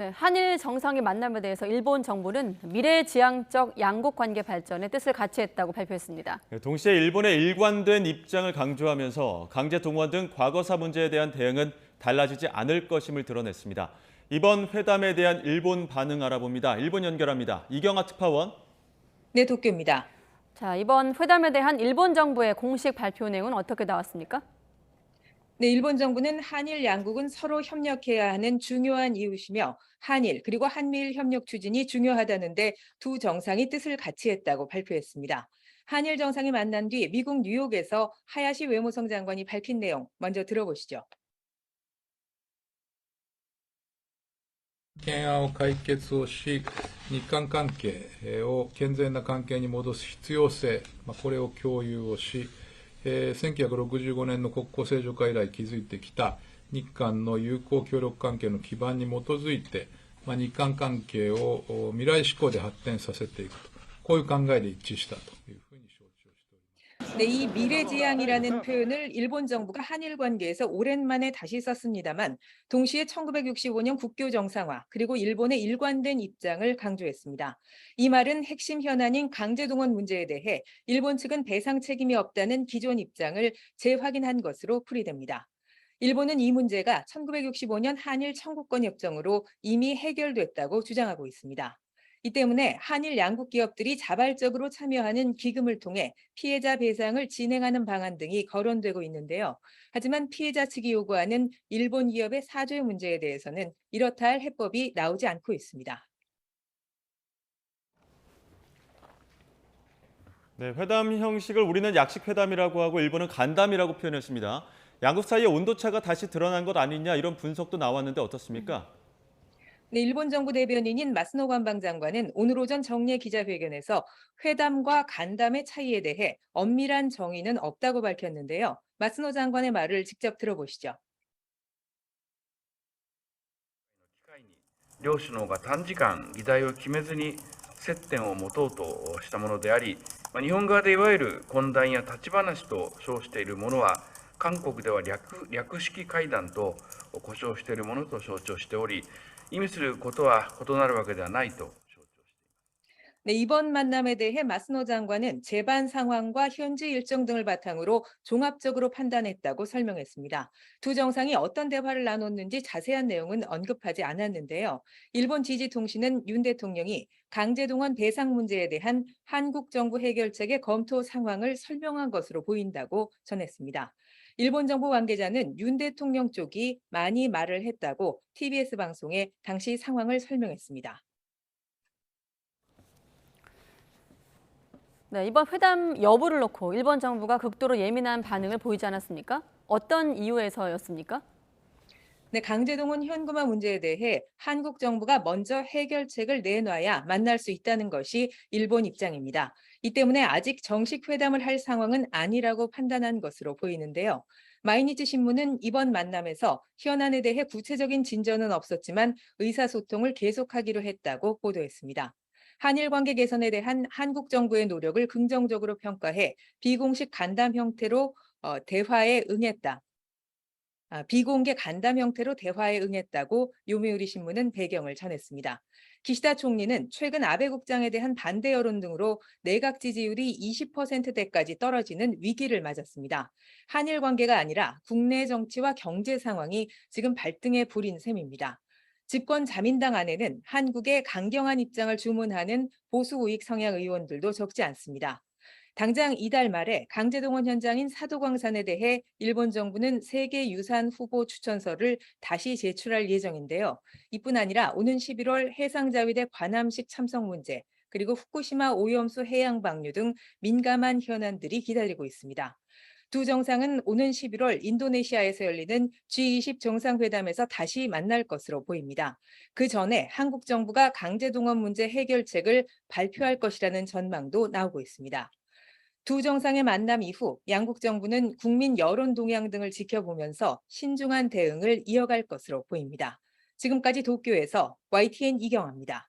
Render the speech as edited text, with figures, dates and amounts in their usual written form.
네, 한일 정상의 만남에 대해서 일본 정부는 미래지향적 양국 관계 발전에 뜻을 같이 했다고 발표했습니다. 동시에 일본의 일관된 입장을 강조하면서 강제 동원 등 과거사 문제에 대한 대응은 달라지지 않을 것임을 드러냈습니다. 이번 회담에 대한 일본 반응 알아봅니다. 일본 연결합니다. 이경아 특파원. 네, 도쿄입니다. 자, 이번 회담에 대한 일본 정부의 공식 발표 내용은 어떻게 나왔습니까? 네, 일본 정부는 한일 양국은 서로 협력해야 하는 중요한 이웃이며 한일 그리고 한미일 협력 추진이 중요하다는데 두 정상이 뜻을 같이 했다고 발표했습니다. 한일 정상이 만난 뒤 미국 뉴욕에서 하야시 외무성 장관이 밝힌 내용 먼저 들어보시죠. 懸案を解決をし、日韓関係を健全な関係に戻す必要性、これを共有をし、1965年の国交正常化以来築いてきた日韓の友好協力関係の基盤に基づいて、日韓関係を未来志向で発展させていくと、こういう考えで一致したというふうに承知をしております。네, 이 미래지향이라는 표현을 일본 정부가 한일 관계에서 오랜만에 다시 썼습니다만 동시에 1965년 국교 정상화 그리고 일본의 일관된 입장을 강조했습니다. 이 말은 핵심 현안인 강제동원 문제에 대해 일본 측은 배상 책임이 없다는 기존 입장을 재확인한 것으로 풀이됩니다. 일본은 이 문제가 1965년 한일 청구권 협정으로 이미 해결됐다고 주장하고 있습니다. 이 때문에 한일 양국 기업들이 자발적으로 참여하는 기금을 통해 피해자 배상을 진행하는 방안 등이 거론되고 있는데요. 하지만 피해자 측이 요구하는 일본 기업의 사죄 문제에 대해서는 이렇다 할 해법이 나오지 않고 있습니다. 네, 회담 형식을 우리는 약식 회담이라고 하고 일본은 간담이라고 표현했습니다. 양국 사이의 온도차가 다시 드러난 것 아니냐 이런 분석도 나왔는데 어떻습니까? 네, 일본 정부 대변인인 마스노 관방장관은 오늘 오전 정례 기자회견에서 회담과 간담의 차이에 대해 엄밀한 정의는 없다고 밝혔는데요. 마스노 장관의 말을 직접 들어보시죠. 両首脳が短時間議題を決めずに接点を持とうとしたものであり、日本側でいわゆる懇談や立ち話と称しているものは、韓国では略式会談と呼称しているものと承知をしており、意味することは異なるわけではないと。 네, 이번 만남에 대해 마스노 장관은 재반 상황과 현지 일정 등을 바탕으로 종합적으로 판단했다고 설명했습니다. 두 정상이 어떤 대화를 나눴는지 자세한 내용은 언급하지 않았는데요. 일본 지지통신은 윤 대통령이 강제동원 배상 문제에 대한 한국 정부 해결책의 검토 상황을 설명한 것으로 보인다고 전했습니다. 일본 정부 관계자는 윤 대통령 쪽이 많이 말을 했다고 TBS 방송에 당시 상황을 설명했습니다. 네, 이번 회담 여부를 놓고 일본 정부가 극도로 예민한 반응을 보이지 않았습니까? 어떤 이유에서였습니까? 네, 강제동원 현금화 문제에 대해 한국 정부가 먼저 해결책을 내놔야 만날 수 있다는 것이 일본 입장입니다. 이 때문에 아직 정식 회담을 할 상황은 아니라고 판단한 것으로 보이는데요. 마이니치 신문은 이번 만남에서 현안에 대해 구체적인 진전은 없었지만 의사소통을 계속하기로 했다고 보도했습니다. 한일 관계 개선에 대한 한국 정부의 노력을 긍정적으로 평가해 비공식 간담 형태로 대화에 응했다. 비공개 간담 형태로 대화에 응했다고 요미우리 신문은 배경을 전했습니다. 기시다 총리는 최근 아베 국장에 대한 반대 여론 등으로 내각 지지율이 20%대까지 떨어지는 위기를 맞았습니다. 한일 관계가 아니라 국내 정치와 경제 상황이 지금 발등에 불인 셈입니다. 집권 자민당 안에는 한국의 강경한 입장을 주문하는 보수 우익 성향 의원들도 적지 않습니다. 당장 이달 말에 강제동원 현장인 사도광산에 대해 일본 정부는 세계유산 후보 추천서를 다시 제출할 예정인데요. 이뿐 아니라 오는 11월 해상자위대 관함식 참석 문제, 그리고 후쿠시마 오염수 해양 방류 등 민감한 현안들이 기다리고 있습니다. 두 정상은 오는 11월 인도네시아에서 열리는 G20 정상회담에서 다시 만날 것으로 보입니다. 그 전에 한국 정부가 강제동원 문제 해결책을 발표할 것이라는 전망도 나오고 있습니다. 두 정상의 만남 이후 양국 정부는 국민 여론 동향 등을 지켜보면서 신중한 대응을 이어갈 것으로 보입니다. 지금까지 도쿄에서 YTN 이경아입니다.